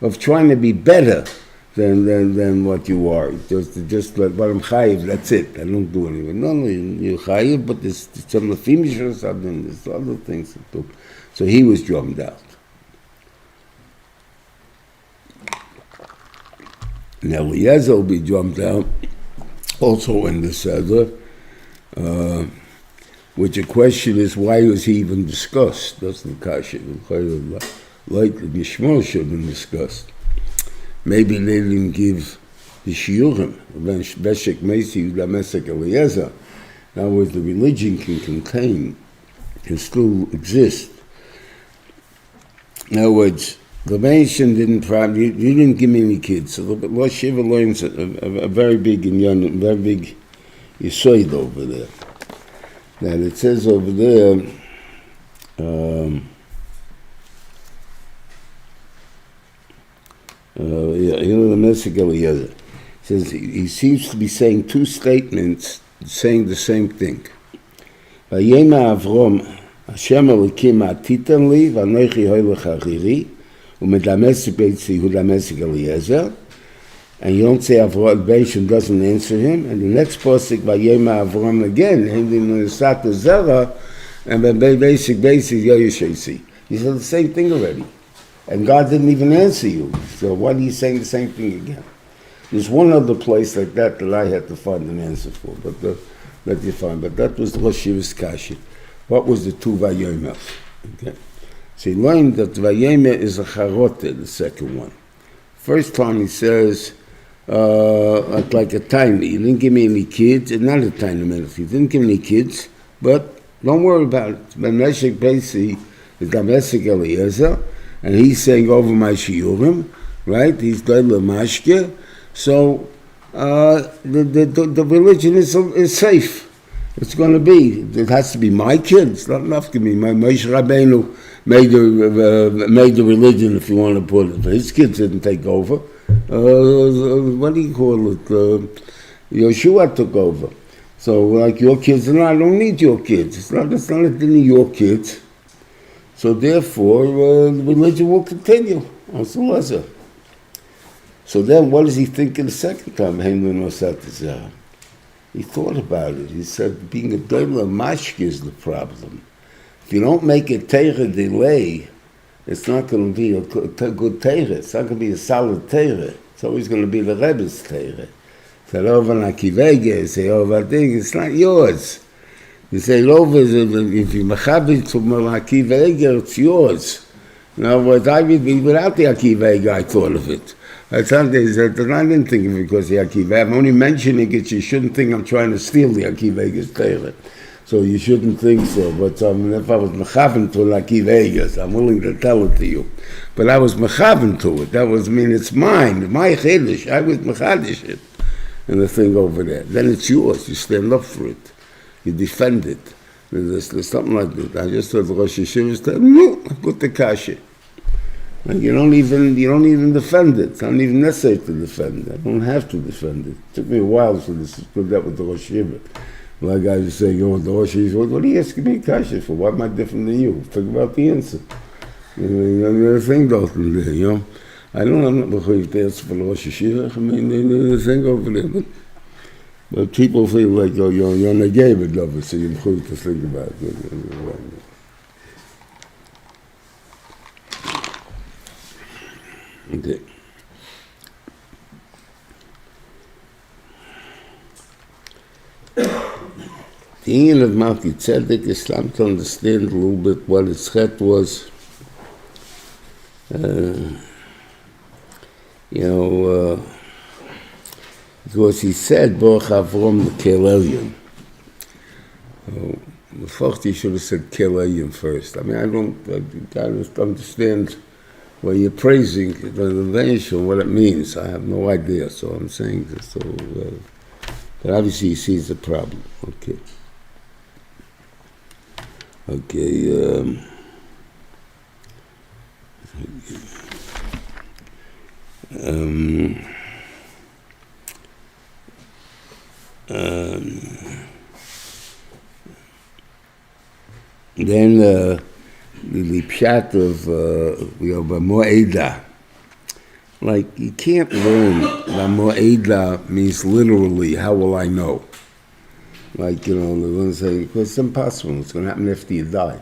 of trying to be better than what you are. Just like what I'm chayiv, that's it. I don't do anything. No, you're chayiv, but there's some lefimish or something. There's other things to do. So he was drummed out. Now Eliezer will be drummed out also in the Seder, which the question is, why was he even discussed? That's the kasha. Like the nishmot should have been discussed. Maybe they didn't give the shiurim, Beshek Meisi, Lamesek Eliezer. In other words, the religion can still exist. In other words, the nation didn't probably, you didn't give me any kids. So the Rosh Shiva learns a very big inyan, very big yisoid over there. That it says over there, the Mesek Eliezer says he seems to be saying two statements saying the same thing. Vayema Avrom, Hashem Elokim atitan li, v'anochi hoylech achiri, u'medamesik beitzi hu damesik Eliezer, and you don't say Avrom, Beishon doesn't answer him, and the next pasuk, Vayema Avrom again, ending in the Sata Zera, and then basic Yoyeshesi. He said the same thing already. And God didn't even answer you. So why are you saying the same thing again? There's one other place like that I had to find an answer for, but that you find. But that was the Rosh Shiva's Kashi. What was the two Vayomer? Okay. So he learned that Vayomer is a Charote, the second one. First time he says, like a tiny, he didn't give me any kids, and not a tiny minute, he didn't give me any kids, but don't worry about it. Meshek Beisi is Damesik Eliezer, and he's saying over my shiurim, right? He's Leila Mashke. So the religion is safe. It's going to be. It has to be my kids. Not enough to me. Moshe Rabbeinu made the religion, if you want to put it. His kids didn't take over. What do you call it? Yeshua took over. So like your kids, and I don't need your kids. It's not any your kids. So therefore, the religion will continue. So then what does he think in the second time? He thought about it. He said, being a doula mashke is the problem. If you don't make a teira delay, it's not going to be a good teira. It's not going to be a solid teira. It's always going to be the Rebbe's teira. It's not yours. You say, if you machabit to Akiva Eger, it's yours. In other words, I would be without the Akiva Eger, I thought of it. I didn't think of it because the Akiva. I'm only mentioning it. You shouldn't think I'm trying to steal the Akiva Eger's Torah. So you shouldn't think so. But if I was machavin to Akiva Eger, I'm willing to tell it to you. But I was machavin to it. That was, it's mine, my chiddush. I was machadish it. And the thing over there. Then it's yours. You stand up for it. You defend it. There's something like that. I just heard the Rosh Shiur say, no, put the kasha. And you don't even defend it. It's not even necessary to defend it. I don't have to defend it. It took me a while to put that with the Rosh Shiur. Like I was saying, the Rosh Shiur, what are you asking me kasha for? Why am I different than you? Figure out the answer. The thing goes from there, I'm not going to answer for the Rosh Shiur. The thing over there. But people feel like you're negay with love, so you have to think about it. Okay. The Indian of Malki Tzedek, Islam to understand a little bit what its threat was. Because he said, Baruch Avram Kelelion. The first he should have said Kelelion first. I mean, I can't understand why you're praising the invention, what it means. I have no idea, so I'm saying this. So, but obviously he sees the problem. Okay. Okay. Then the pshat of Mo'eda. Like, you can't learn that Mo'eda means literally, how will I know? Like, they're going to say, because it's impossible. It's going to happen after you die.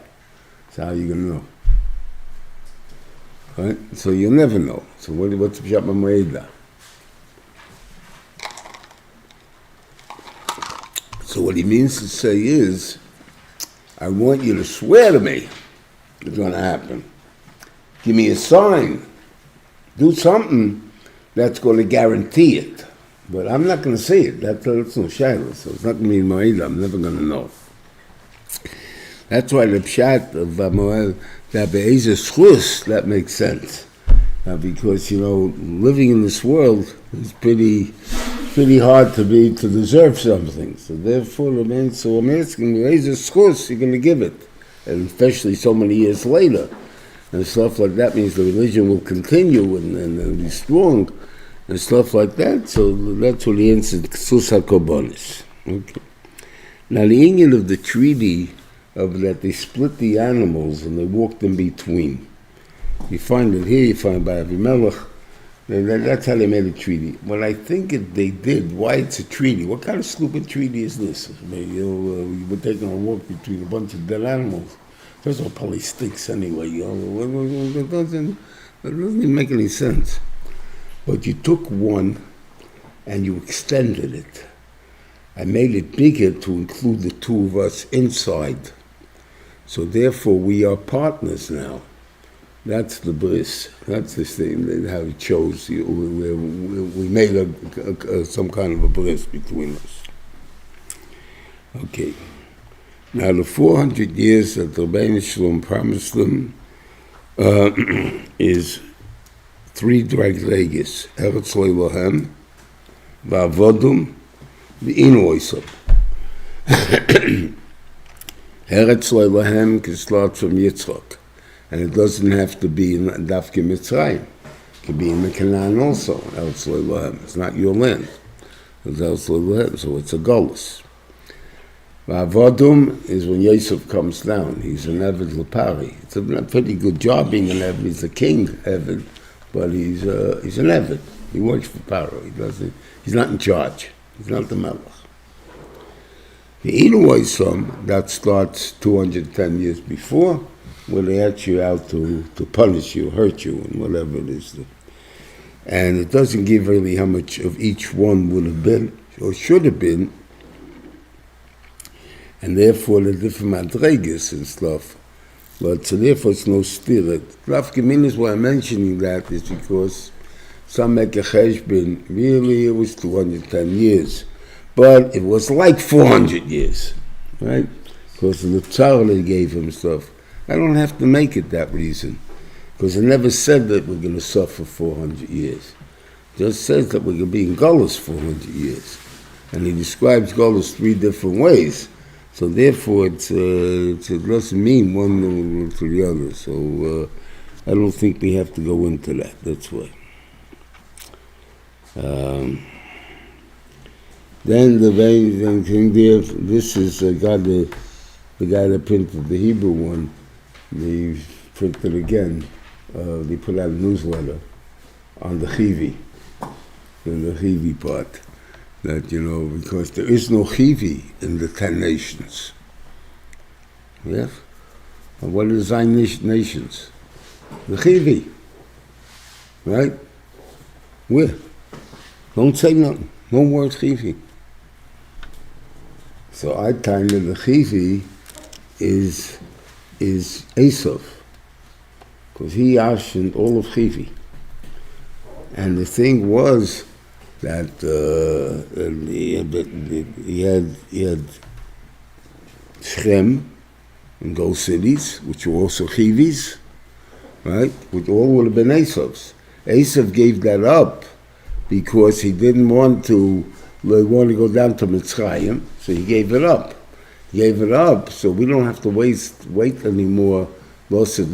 So how are you going to know? Right? So you'll never know. So what's the pshat Mo'eda? So what he means to say is, I want you to swear to me it's going to happen. Give me a sign. Do something that's going to guarantee it. But I'm not going to see it. That's no shadow. So it's not going to be Mo'eda. I'm never going to know. That's why the pshat of Mo'ed, that be'ezah schus, that makes sense. Because, living in this world is pretty hard to deserve something. So therefore, I'm asking you, be'ezah schus, you're going to give it. And especially so many years later. And stuff like that means the religion will continue and be strong and stuff like that. So that's what he answered, Ksus HaKorbanos. Okay. Now the union of the treaty of that they split the animals and they walked in between. You find it here, you find it by Avimelech. That's how they made a treaty. What I think they did, why it's a treaty, what kind of stupid treaty is this? You were taking a walk between a bunch of dead animals. First of all, probably stinks anyway. It doesn't even make any sense. But you took one and you extended it. I made it bigger to include the two of us inside. So therefore, we are partners now. That's the bris. That's the thing, how it chose. We made some kind of a bris between us. Okay. Now the 400 years that the Rebbeinu Shalom promised them is 3 draglegis. Eretz Leilohem, Va'avodum, V'inoisam. Eretz Leilohem can start from Yitzchak. And it doesn't have to be in Dafke Mitzrayim. It can be in the Canaan also, Eretz Leilohem. It's not your land. It's Eretz Leilohem, so it's a Golus. Va'avodum is when Yosef comes down. He's an Eved Lepari. It's a pretty good job being an Eved. He's a king Eved, but he's an Eved. He works for Paro. He's not in charge. He's not the Melech. The Inuwaisam, that starts 210 years before, where they had you out to punish you, hurt you, and whatever it is. And it doesn't give really how much of each one would have been, or should have been, and therefore the different madregas and stuff. But so therefore it's no stirat. Lafkemin is why I'm mentioning that is because some make a cheshbon, really it was 210 years. But it was like 400 years, right? Because of the tzar they gave him stuff. I don't have to make it that reason. Because it never said that we're going to suffer 400 years. It just says that we're going to be in Golus 400 years. And he describes Golus 3 different ways. So therefore, it doesn't mean one to the other. So I don't think we have to go into that. That's why. Then the main thing there, this is the guy that printed the Hebrew one. They printed again. They put out a newsletter on the Chivi, in the Chivi part. that, because there is no chivi in the 10 nations. Yes? And what is thy nations? The chivi. Right? Where? Don't say nothing. No word chivi. So I kind of the chivi is Esav, because he asked all of chivi. And the thing was that he had Shem and those cities, which were also chivis, right? Which all would have been Esav's. Esav gave that up because he didn't want to go down to Mitzrayim, so he gave it up. He gave it up, so we don't have to wait anymore. Losed,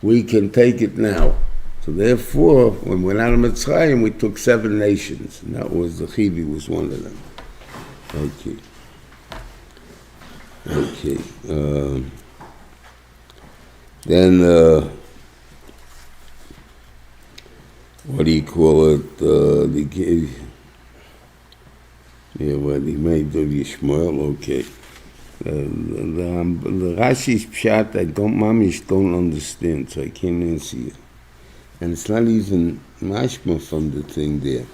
we can take it now. So therefore, when we went out of Mitzrayim, we took 7 nations, and that was the Chivi was one of them. Okay. Then, what do you call it? What he made of Yishmael, okay. The Rashi's pshat, I don't understand, so I can't answer you. And it's not even mashma from the thing there.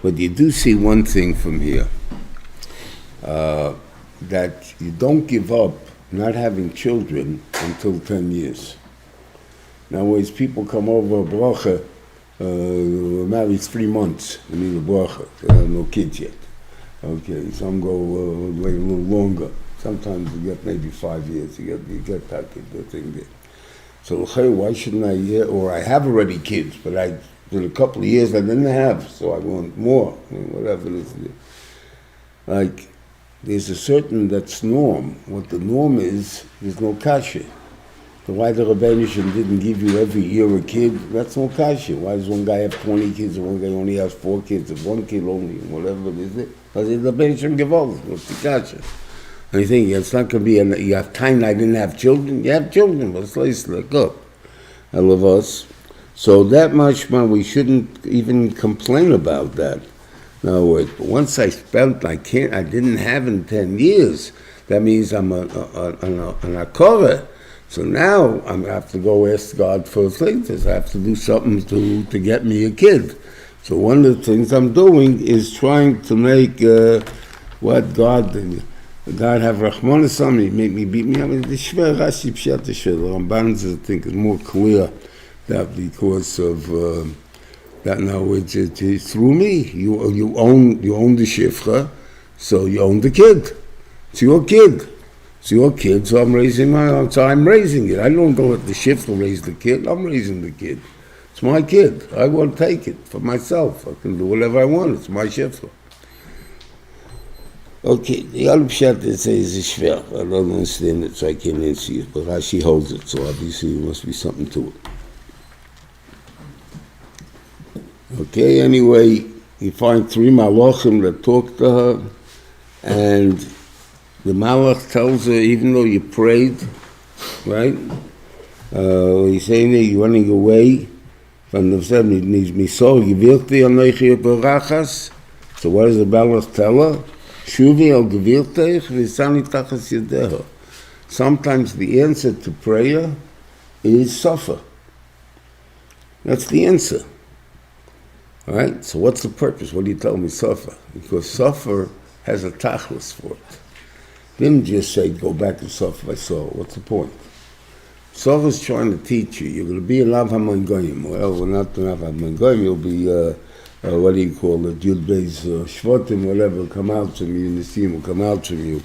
But you do see one thing from here, that you don't give up not having children until 10 years. In other words, people come over a bracha, married 3 months, they need a bracha, they have no kids yet. Okay, some go wait a little longer. Sometimes you get maybe 5 years, you get that thing there. So why shouldn't I, or I have already kids, but in a couple of years I didn't have, so I want more, whatever it is. Like, there's a certain, that's norm. What the norm is, there's no kasha. So why the Rebbeinu didn't give you every year a kid, that's no kasha. Why does one guy have 20 kids and one guy only has 4 kids, and 1 kid only, whatever it is? Because the Rebbeinu give all, what's the kasha? And you think, it's not going to be, you have time I didn't have children? You have children, but it's like, up. I love us. So that much, man, we shouldn't even complain about that. No, wait, but once I didn't have in 10 years, that means I'm an akora. So now I have to go ask God for things. I have to do something to get me a kid. So one of the things I'm doing is trying to make what God have Rahmanas on me, make me beat me. I mean, the Shver Rashi Pshat the Shver, the Ramban's I think is more clear that because of that now it's through me. You own the Shifra, so you own the kid. It's your kid. It's your kid, so I'm raising it. I don't go let the Shifra raise the kid. I'm raising the kid. It's my kid. I want to take it for myself. I can do whatever I want. It's my Shifra. Okay, the other pshat that says is schwer. I don't understand it, so I can't answer it. But Rashi holds it, so obviously there must be something to it. Okay, anyway, you find 3 malachim that talk to her, and the malach tells her, even though you prayed, right? He's saying that you're running away from the seven. So what does the malach tell her? Sometimes the answer to prayer is suffer. That's the answer. All right? So what's the purpose? What do you tell me suffer? Because suffer has a tachlis for it. Didn't just say go back and suffer by sorrow. What's the point? Suffer is trying to teach you. You're going to be in Lav HaMangoyim. Well, we're not in Lav HaMangoyim. You'll be what do you call it, Yud Beis Shvotim, whatever, will come out from you, Nisim will come out from you,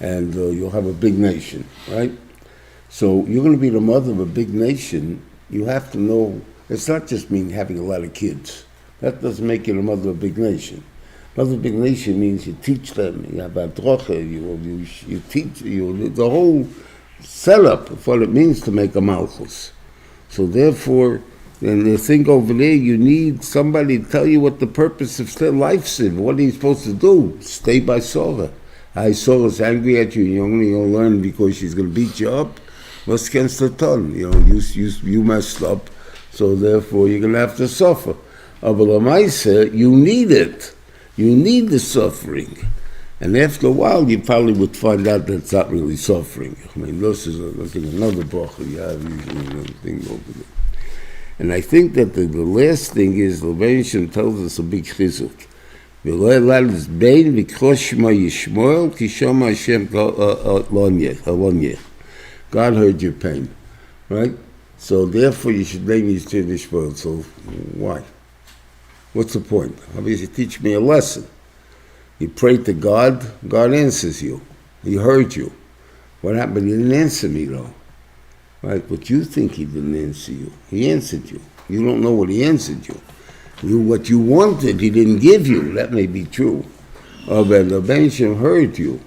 and you'll have a big nation, right? So you're going to be the mother of a big nation. You have to know, it's not just mean having a lot of kids. That doesn't make you the mother of a big nation. Mother of a big nation means you teach them, you have adrocha, you teach, the whole setup of what it means to make a malchus. So therefore, and the thing over there, you need somebody to tell you what the purpose of life's in. What are you supposed to do? Stay by Sorah. Sorah's angry at you, you're only going to learn because she's going to beat you up. was against the ton? You messed up, so therefore you're going to have to suffer. But Lamaisa, you need it. You need the suffering. And after a while, you probably would find out that's not really suffering. I mean, this is another bracha you have usually thing over there. And I think that the last thing is, the Rebbeinu tells us a big chizuk. God heard your pain, right? So therefore you should name these to Nishmot. So why? What's the point? Obviously teach me a lesson. You pray to God, God answers you. He heard you. What happened? He didn't answer me though. Right? But you think he didn't answer you. He answered you. You don't know what he answered you. What you wanted, he didn't give you. That may be true. But the Bensham heard you.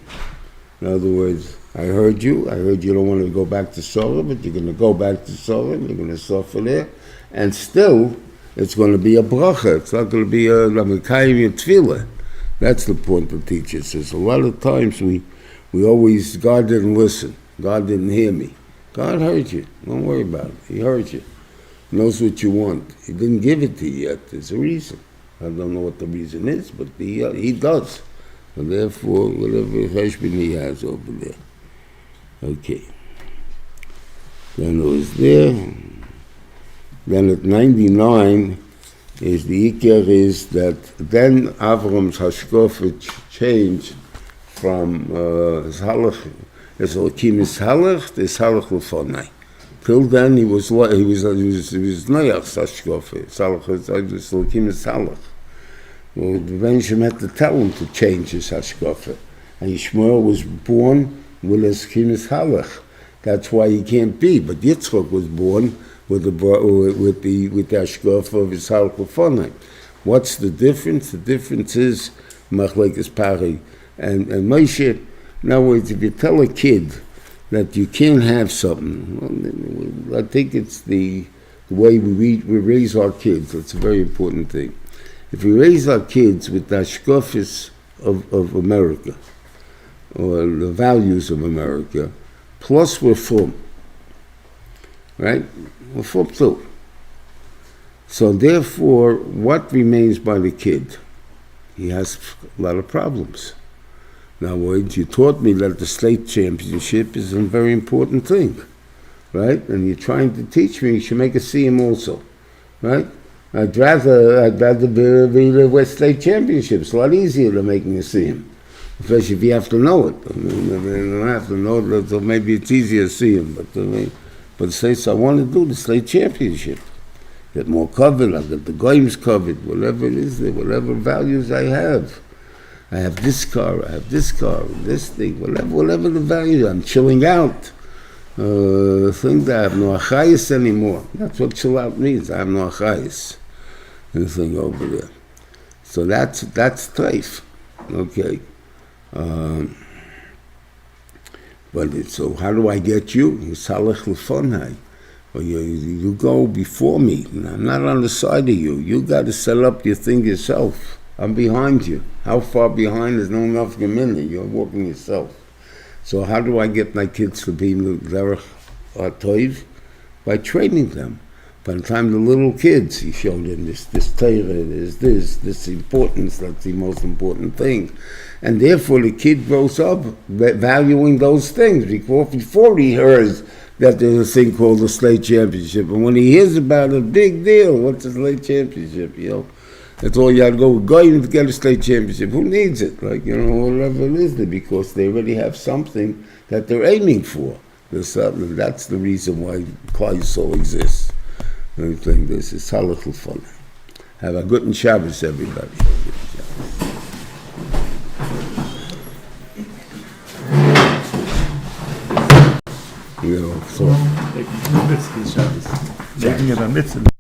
In other words, I heard you don't want to go back to Sorah, but you're going to go back to Sorah, you're going to suffer there, and still, it's going to be a bracha. It's not going to be a Mekayim Tefillah. That's the point the teacher says. A lot of times we always, God didn't listen. God didn't hear me. God heard you. Don't worry about it. He heard you. He knows what you want. He didn't give it to you yet. There's a reason. I don't know what the reason is, but he does. So therefore, whatever cheshbon he has over there. Okay. Then it was there. Then at 99 is the ikar is that then Avram's hashkofah changed from his halach, his lakim his halach, his halach lefonai. Till then he was noyach's hashkofah, his halach his lakim his halach. Well, the Benjamin had to tell him to change his hashkofah, and Yishmael was born with his lakim his halach. That's why he can't be. But Yitzchak was born with the hashkofah of his halach lefonai. What's the difference? The difference is machlekes pari and Moshe. In other words, if you tell a kid that you can't have something, well, I think it's the way we raise our kids. That's a very important thing. If we raise our kids with the hashkofas of America, or the values of America, plus we're full, right? We're full too. So therefore, what remains by the kid? He has a lot of problems. Now, you taught me that the state championship is a very important thing, right? And you're trying to teach me you should make a siyum also, right? I'd rather be the West State Championship. It's a lot easier than making a siyum, especially if you have to know it. I mean, you don't have to know it, so maybe it's easier to siyum. But the states I want to do the state championship. Get more covered, I'll get the games covered, whatever it is, whatever values I have. I have this car, this thing, whatever the value. I'm chilling out. Think that I have no achayis anymore. That's what chill out means. I have no achayis. Anything over there. So that's taif. Okay. So how do I get you? Salach lefonai. Well, you go before me. I'm not on the side of you. You got to set up your thing yourself. I'm behind you. How far behind is no enough gemini? You're walking yourself. So how do I get my kids to be derech toiv? By training them. By the time the little kids, you show them this Torah, this importance, that's the most important thing. And therefore the kid grows up valuing those things before he hears that there's a thing called the state championship. And when he hears about a big deal, what's the state championship, That's all you have to go to get a state championship. Who needs it? Whatever it is, because they already have something that they're aiming for. That's the reason why Klal Yisrael exists. I think this is halachul fun. Have a good Shabbos, everybody. Making it a mitzvah.